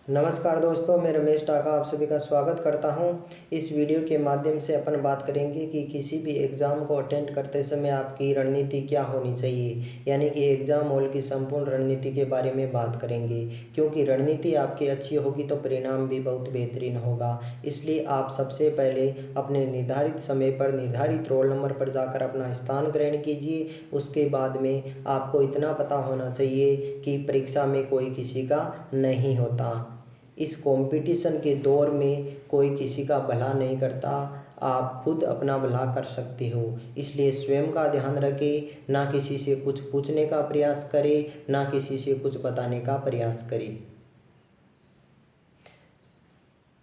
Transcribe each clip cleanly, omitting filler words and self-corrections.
नमस्कार दोस्तों, मैं रमेश टाका आप सभी का स्वागत करता हूं। इस वीडियो के माध्यम से अपन बात करेंगे कि किसी भी एग्ज़ाम को अटेंड करते समय आपकी रणनीति क्या होनी चाहिए, यानी कि एग्ज़ाम हॉल की संपूर्ण रणनीति के बारे में बात करेंगे। क्योंकि रणनीति आपकी अच्छी होगी तो परिणाम भी बहुत बेहतरीन होगा। इसलिए आप सबसे पहले अपने निर्धारित समय पर निर्धारित रोल नंबर पर जाकर अपना स्थान ग्रहण कीजिए। उसके बाद में आपको इतना पता होना चाहिए कि परीक्षा में कोई किसी का नहीं होता। इस कंपटीशन के दौर में कोई किसी का भला नहीं करता, आप खुद अपना भला कर सकते हो। इसलिए स्वयं का ध्यान रखें, ना किसी से कुछ पूछने का प्रयास करें, ना किसी से कुछ बताने का प्रयास करें।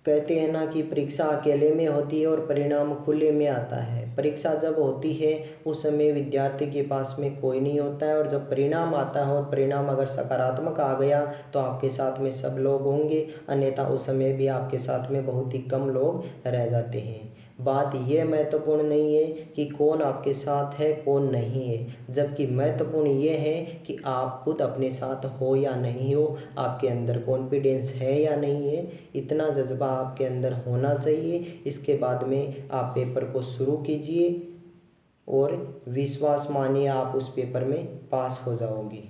कहते हैं ना कि परीक्षा अकेले में होती है और परिणाम खुले में आता है। परीक्षा जब होती है उस समय विद्यार्थी के पास में कोई नहीं होता है, और जब परिणाम आता है और परिणाम अगर सकारात्मक आ गया तो आपके साथ में सब लोग होंगे, अन्यथा उस समय भी आपके साथ में बहुत ही कम लोग रह जाते हैं। बात यह महत्वपूर्ण नहीं है कि कौन आपके साथ है कौन नहीं है, जबकि महत्वपूर्ण यह है कि आप खुद अपने साथ हो या नहीं हो, आपके अंदर कॉन्फिडेंस है या नहीं है। इतना जज्बा आपके अंदर होना चाहिए। इसके बाद में आप पेपर को शुरू कीजिए और विश्वास मानिए आप उस पेपर में पास हो जाओगे।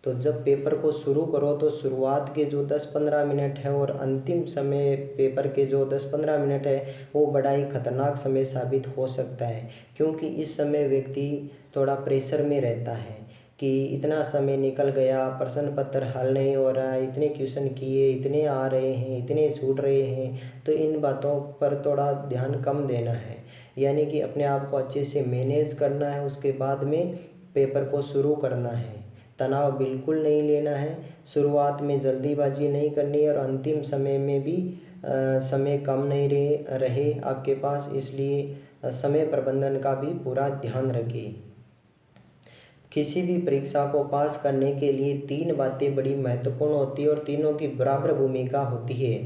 तो जब पेपर को शुरू करो तो शुरुआत के जो 10-15 मिनट है और अंतिम समय पेपर के जो 10-15 मिनट है वो बड़ा ही खतरनाक समय साबित हो सकता है। क्योंकि इस समय व्यक्ति थोड़ा प्रेशर में रहता है कि इतना समय निकल गया, प्रश्न पत्र हल नहीं हो रहा है, इतने क्वेश्चन किए, इतने आ रहे हैं, इतने छूट रहे हैं। तो इन बातों पर थोड़ा ध्यान कम देना है, यानी कि अपने आप को अच्छे से मैनेज करना है। उसके बाद में पेपर को शुरू करना है। तनाव बिल्कुल नहीं लेना है, शुरुआत में जल्दीबाजी नहीं करनी है और अंतिम समय में भी समय कम नहीं रहे आपके पास। इसलिए समय प्रबंधन का भी पूरा ध्यान रखिए। किसी भी परीक्षा को पास करने के लिए 3 बातें बड़ी महत्वपूर्ण होती है और तीनों की बराबर भूमिका होती है।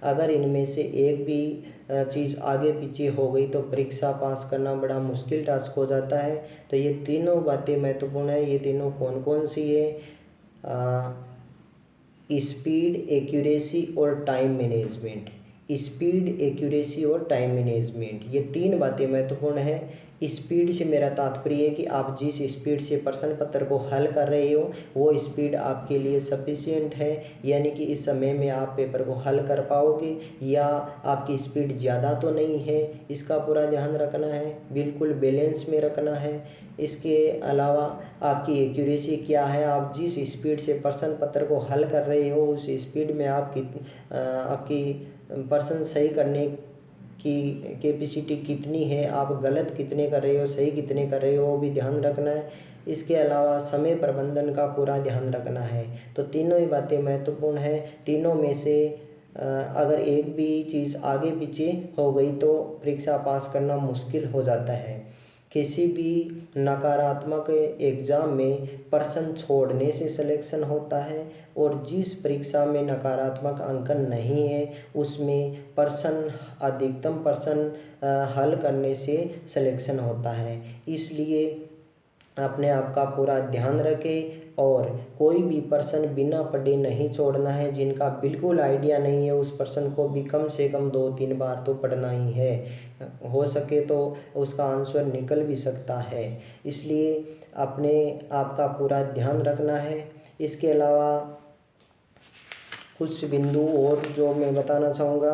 अगर इनमें से एक भी चीज़ आगे पीछे हो गई तो परीक्षा पास करना बड़ा मुश्किल टास्क हो जाता है। तो ये तीनों बातें महत्वपूर्ण है। ये तीनों कौन कौन सी है? स्पीड, एक्यूरेसी और टाइम मैनेजमेंट। स्पीड, एक्यूरेसी और टाइम मैनेजमेंट, ये 3 बातें महत्वपूर्ण है। स्पीड से मेरा तात्पर्य है कि आप जिस स्पीड से प्रश्न पत्र को हल कर रहे हो वो स्पीड आपके लिए सफिशिएंट है, यानी कि इस समय में आप पेपर को हल कर पाओगे, या आपकी स्पीड ज़्यादा तो नहीं है, इसका पूरा ध्यान रखना है, बिल्कुल बैलेंस में रखना है। इसके अलावा आपकी एक्यूरेसी क्या है, आप जिस स्पीड से प्रश्न पत्र को हल कर रहे हो उस स्पीड में आपकी प्रश्न सही करने की कैपेसिटी कितनी है, आप गलत कितने कर रहे हो, सही कितने कर रहे हो, वो भी ध्यान रखना है। इसके अलावा समय प्रबंधन का पूरा ध्यान रखना है। तो तीनों ही बातें महत्वपूर्ण है। तीनों में से अगर एक भी चीज़ आगे पीछे हो गई तो परीक्षा पास करना मुश्किल हो जाता है। किसी भी नकारात्मक एग्ज़ाम में प्रश्न छोड़ने से सिलेक्शन होता है, और जिस परीक्षा में नकारात्मक अंकन नहीं है उसमें प्रश्न अधिकतम प्रश्न हल करने से सिलेक्शन होता है। इसलिए अपने आप का पूरा ध्यान रखें और कोई भी प्रश्न बिना पढ़े नहीं छोड़ना है। जिनका बिल्कुल आइडिया नहीं है उस प्रश्न को भी कम से कम 2-3 बार तो पढ़ना ही है, हो सके तो उसका आंसर निकल भी सकता है। इसलिए अपने आप का पूरा ध्यान रखना है। इसके अलावा कुछ बिंदु और जो मैं बताना चाहूँगा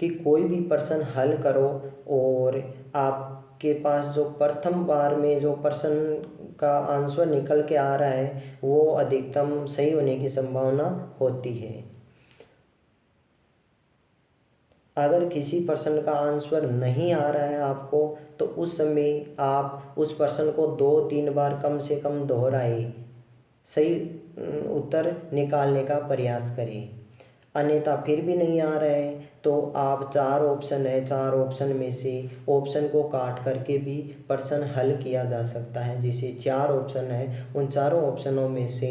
कि कोई भी प्रश्न हल करो और आपके पास जो प्रथम बार में जो प्रश्न का आंसर निकल के आ रहा है वो अधिकतम सही होने की संभावना होती है। अगर किसी प्रश्न का आंसर नहीं आ रहा है आपको तो उस समय आप उस प्रश्न को 2-3 बार कम से कम दोहराए सही उत्तर निकालने का प्रयास करें। अन्यथा फिर भी नहीं आ रहा है तो आप 4 ऑप्शन है, 4 ऑप्शन में से ऑप्शन को काट करके भी प्रश्न हल किया जा सकता है। जैसे 4 ऑप्शन है, उन चारों ऑप्शनों में से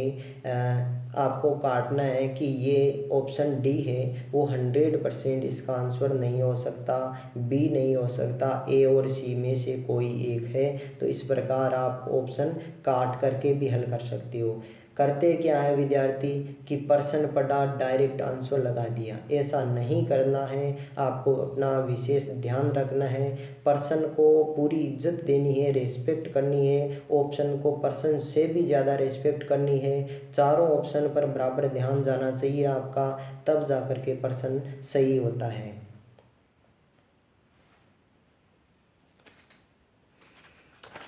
आपको काटना है कि ये ऑप्शन डी है वो 100% इसका आंसर नहीं हो सकता, बी नहीं हो सकता, ए और सी में से कोई एक है। तो इस प्रकार आप ऑप्शन काट करके भी हल कर सकते हो। करते क्या है विद्यार्थी कि प्रश्न पढ़ा डायरेक्ट आंसर लगा दिया, ऐसा नहीं करना है। आपको अपना विशेष ध्यान रखना है, प्रश्न को पूरी इज्जत देनी है, रिस्पेक्ट करनी है, ऑप्शन को प्रश्न से भी ज़्यादा रिस्पेक्ट करनी है। चारों ऑप्शन पर बराबर ध्यान जाना चाहिए आपका, तब जा कर के प्रश्न सही होता है।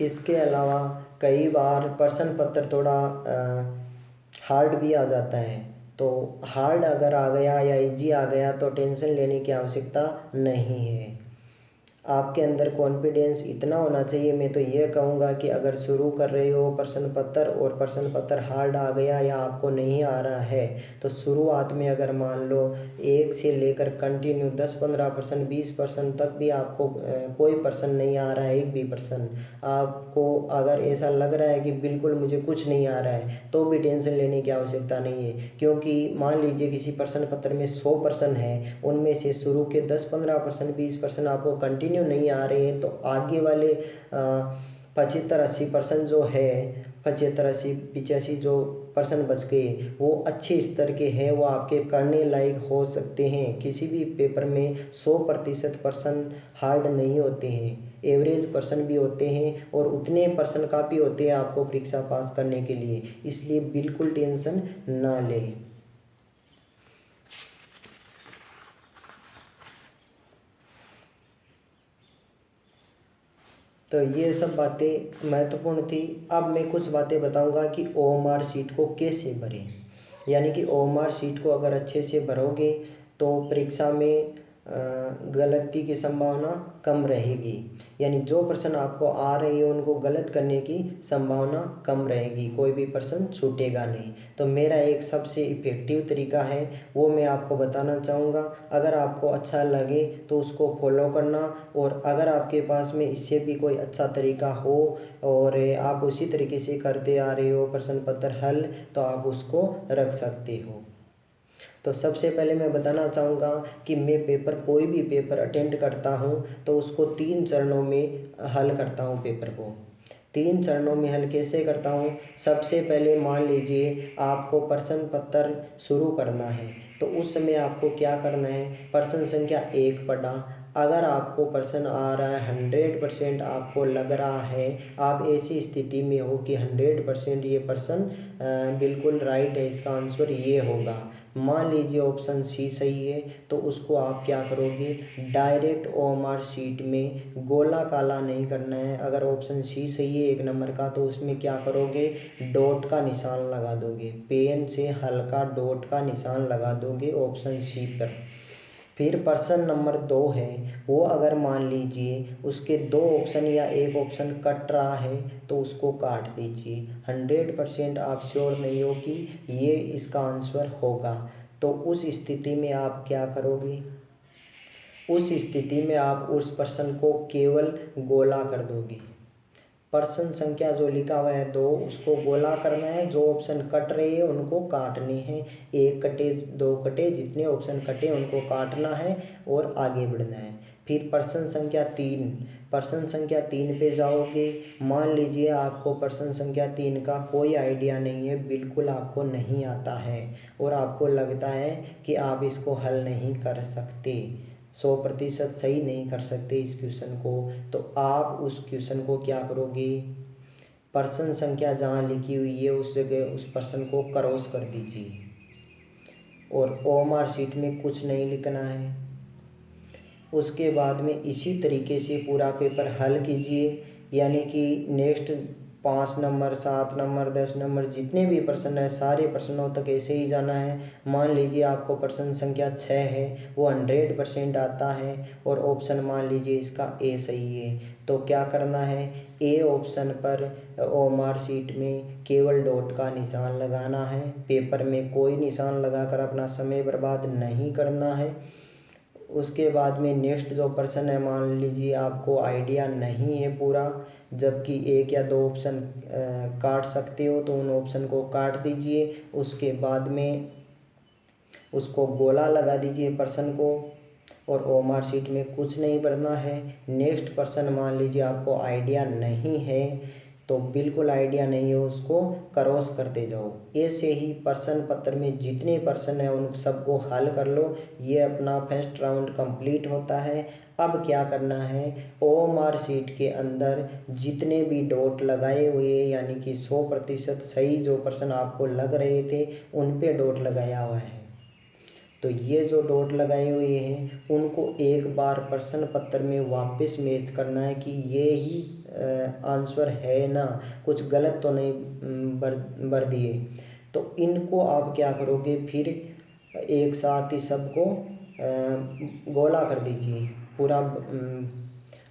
इसके अलावा कई बार प्रश्न पत्र थोड़ा हार्ड भी आ जाता है, तो हार्ड अगर आ गया या इजी आ गया तो टेंशन लेने की आवश्यकता नहीं है। आपके अंदर कॉन्फिडेंस इतना होना चाहिए, मैं तो ये कहूँगा कि अगर शुरू कर रहे हो प्रश्न पत्र और प्रश्न पत्र हार्ड आ गया या आपको नहीं आ रहा है, तो शुरुआत में अगर मान लो 1 से लेकर कंटिन्यू 10-15% 20% तक भी आपको कोई प्रश्न नहीं आ रहा है, एक भी प्रश्न आपको अगर ऐसा लग रहा है कि बिल्कुल मुझे कुछ नहीं आ रहा है, तो भी टेंशन लेने की आवश्यकता नहीं है। क्योंकि मान लीजिए किसी प्रश्न पत्र में 100 प्रश्न है, उनमें से शुरू के 10-15% 20% आपको कंटिन्यू नहीं आ रहे हैं, तो आगे वाले 75-80% जो है, 75-80-85 जो प्रश्न बच गए वो अच्छे स्तर के हैं, वो आपके करने लायक हो सकते हैं। किसी भी पेपर में 100% प्रश्न हार्ड नहीं होते हैं, एवरेज प्रश्न भी होते हैं और उतने प्रश्न काफ़ी होते हैं आपको परीक्षा पास करने के लिए, इसलिए बिल्कुल टेंशन ना लें। तो ये सब बातें महत्वपूर्ण थी। अब मैं कुछ बातें बताऊंगा कि ओएमआर शीट को कैसे भरें, यानी कि ओएमआर शीट को अगर अच्छे से भरोगे तो परीक्षा में गलती की संभावना कम रहेगी, यानी जो प्रश्न आपको आ रहे हैं उनको गलत करने की संभावना कम रहेगी, कोई भी प्रश्न छूटेगा नहीं। तो मेरा एक सबसे इफ़ेक्टिव तरीका है, वो मैं आपको बताना चाहूँगा। अगर आपको अच्छा लगे तो उसको फॉलो करना, और अगर आपके पास में इससे भी कोई अच्छा तरीका हो और आप उसी तरीके से करते आ रहे हो प्रश्न पत्र हल, तो आप उसको रख सकते हो। तो सबसे पहले मैं बताना चाहूँगा कि मैं कोई भी पेपर अटेंड करता हूँ तो उसको 3 चरणों में हल करता हूँ। पेपर को 3 चरणों में हल कैसे करता हूँ? सबसे पहले मान लीजिए आपको प्रश्न पत्र शुरू करना है, तो उस समय आपको क्या करना है? प्रश्न संख्या 1 पढ़ा। अगर आपको प्रश्न आ रहा है 100% आपको लग रहा है, आप ऐसी स्थिति में हो कि 100% ये प्रश्न बिल्कुल राइट है, इसका आंसर ये होगा, मान लीजिए ऑप्शन सी सही है, तो उसको आप क्या करोगे? डायरेक्ट ओएमआर शीट में गोला काला नहीं करना है। अगर ऑप्शन सी सही है 1 नंबर का, तो उसमें क्या करोगे? डॉट का निशान लगा दोगे, पेन से हल्का डॉट का निशान लगा दोगे ऑप्शन सी पर। फिर प्रश्न नंबर 2 है, वो अगर मान लीजिए उसके 2 ऑप्शन या 1 ऑप्शन कट रहा है, तो उसको काट दीजिए। 100% आप श्योर नहीं हो कि ये इसका आंसर होगा, तो उस स्थिति में आप क्या करोगे? उस स्थिति में आप उस प्रश्न को केवल गोला कर दोगे। प्रश्न संख्या जो लिखा हुआ है 2, उसको गोला करना है, जो ऑप्शन कट रहे हैं उनको काटने हैं, 1 कटे 2 कटे, जितने ऑप्शन कटे उनको काटना है और आगे बढ़ना है। फिर प्रश्न संख्या 3 पे जाओगे। मान लीजिए आपको प्रश्न संख्या 3 का कोई आइडिया नहीं है, बिल्कुल आपको नहीं आता है और आपको लगता है कि आप इसको हल नहीं कर सकते, 100% सही नहीं कर सकते इस क्वेश्चन को, तो आप उस क्वेश्चन को क्या करोगे? प्रश्न संख्या जहाँ लिखी हुई है उस जगह उस प्रश्न को क्रॉस कर दीजिए और ओएमआर शीट में कुछ नहीं लिखना है। उसके बाद में इसी तरीके से पूरा पेपर हल कीजिए, यानी कि नेक्स्ट 5 नंबर 7 नंबर 10 नंबर जितने भी प्रश्न है सारे प्रश्नों तक ऐसे ही जाना है। मान लीजिए आपको प्रश्न संख्या 6 है, वो 100% आता है और ऑप्शन मान लीजिए इसका ए सही है, तो क्या करना है? ए ऑप्शन पर ओएमआर शीट में केवल डॉट का निशान लगाना है, पेपर में कोई निशान लगाकर अपना समय बर्बाद नहीं करना है। उसके बाद में नेक्स्ट जो प्रश्न है, मान लीजिए आपको आइडिया नहीं है पूरा, जबकि 1 या 2 ऑप्शन काट सकते हो, तो उन ऑप्शन को काट दीजिए। उसके बाद में उसको गोला लगा दीजिए प्रश्न को, और ओएमआर शीट में कुछ नहीं भरना है। नेक्स्ट प्रश्न मान लीजिए आपको आइडिया नहीं है तो बिल्कुल आइडिया नहीं है उसको क्रॉस करते जाओ। ऐसे ही प्रश्न पत्र में जितने प्रश्न हैं उन सबको हल कर लो। ये अपना फर्स्ट राउंड कंप्लीट होता है। अब क्या करना है, ओएमआर शीट के अंदर जितने भी डॉट लगाए हुए यानी कि 100% सही जो प्रश्न आपको लग रहे थे उन पे डॉट लगाया हुआ है। तो ये जो डॉट लगाए हुए हैं उनको एक बार प्रश्न पत्र में वापस मैच करना है कि ये ही आंसर है ना, कुछ गलत तो नहीं भर दिए। तो इनको आप क्या करोगे, फिर एक साथ ही सबको गोला कर दीजिए, पूरा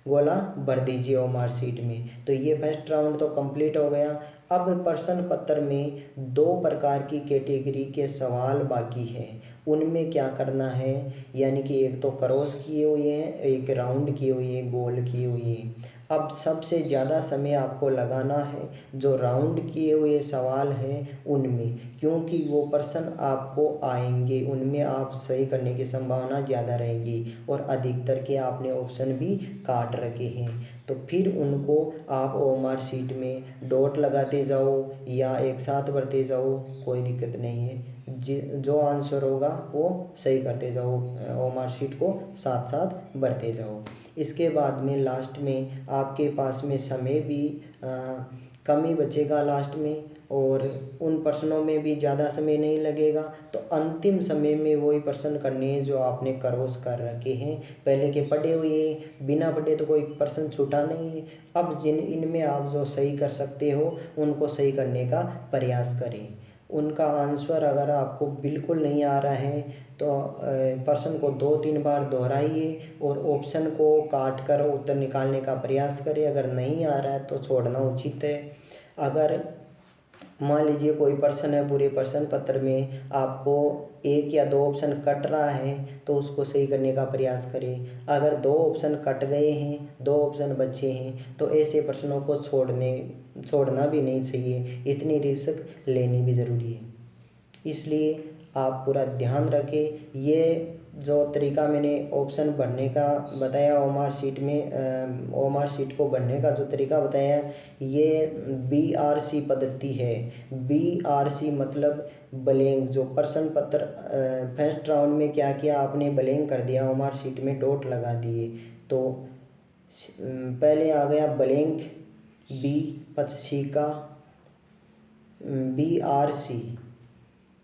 गोला भर दीजिए ओएमआर शीट में। तो ये फर्स्ट राउंड तो कंप्लीट हो गया। अब प्रश्न पत्र में 2 प्रकार की कैटेगरी के सवाल बाकी हैं। उनमें क्या करना है, यानी कि एक तो क्रॉस किए हुए हैं, एक राउंड किए हुए हैं, गोल किए हुए हैं। अब सबसे ज़्यादा समय आपको लगाना है जो राउंड किए हुए सवाल हैं उनमें, क्योंकि वो प्रश्न आपको आएंगे, उनमें आप सही करने की संभावना ज़्यादा रहेगी और अधिकतर के आपने ऑप्शन भी काट रखे हैं। तो फिर उनको आप ओएमआर शीट में डॉट लगाते जाओ या एक साथ भरते जाओ, कोई दिक्कत नहीं है। जो आंसर होगा वो सही करते जाओ, ओएमआर शीट को साथ साथ भरते जाओ। इसके बाद में लास्ट में आपके पास में समय भी कम ही बचेगा लास्ट में, और उन प्रश्नों में भी ज़्यादा समय नहीं लगेगा। तो अंतिम समय में वही प्रश्न करने हैं जो आपने क्रॉस कर रखे हैं, पहले के पढ़े हुए, बिना पढ़े तो कोई प्रश्न छूटा नहीं है। अब इनमें आप जो सही कर सकते हो उनको सही करने का प्रयास करें। उनका आंसर अगर आपको बिल्कुल नहीं आ रहा है तो प्रश्न को 2-3 बार दोहराइए और ऑप्शन को काट कर उत्तर निकालने का प्रयास करें। अगर नहीं आ रहा है तो छोड़ना उचित है। अगर मान लीजिए कोई प्रश्न है, पूरे प्रश्न पत्र में आपको 1 या 2 ऑप्शन कट रहा है तो उसको सही करने का प्रयास करें। अगर 2 ऑप्शन कट गए हैं, 2 ऑप्शन बचे हैं, तो ऐसे प्रश्नों को छोड़ना भी नहीं चाहिए, इतनी रिस्क लेनी भी ज़रूरी है। इसलिए आप पूरा ध्यान रखें। ये जो तरीका मैंने ऑप्शन भरने का बताया ओएमआर शीट में, ओएमआर शीट को भरने का जो तरीका बताया ये BRC पद्धति है। BRC मतलब ब्लैंक, जो प्रश्न पत्र फर्स्ट राउंड में क्या किया आपने, ब्लैंक कर दिया, ओएमआर शीट में डॉट लगा दिए। तो पहले आ गया ब्लैंक B पक्षी का BRC,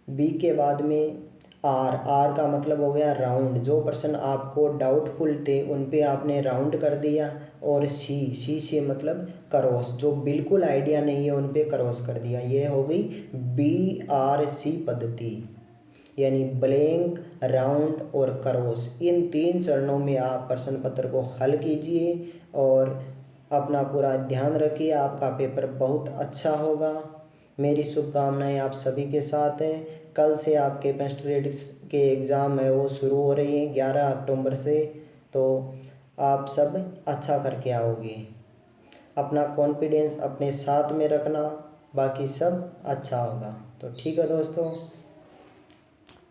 बी के बाद में आर का मतलब हो गया राउंड, जो प्रश्न आपको डाउटफुल थे उन पे आपने राउंड कर दिया। और सी से मतलब क्रॉस, जो बिल्कुल आइडिया नहीं है उन पे क्रॉस कर दिया। ये हो गई BRC पद्धति, यानी ब्लैंक, राउंड और क्रॉस। इन 3 चरणों में आप प्रश्न पत्र को हल कीजिए और अपना पूरा ध्यान रखिए, आपका पेपर बहुत अच्छा होगा। मेरी शुभकामनाएं आप सभी के साथ है। कल से आपके फर्स्ट ग्रेड के एग्ज़ाम है वो शुरू हो रही हैं 11 अक्टूबर से, तो आप सब अच्छा करके आओगे। अपना कॉन्फिडेंस अपने साथ में रखना, बाकी सब अच्छा होगा। तो ठीक है दोस्तों।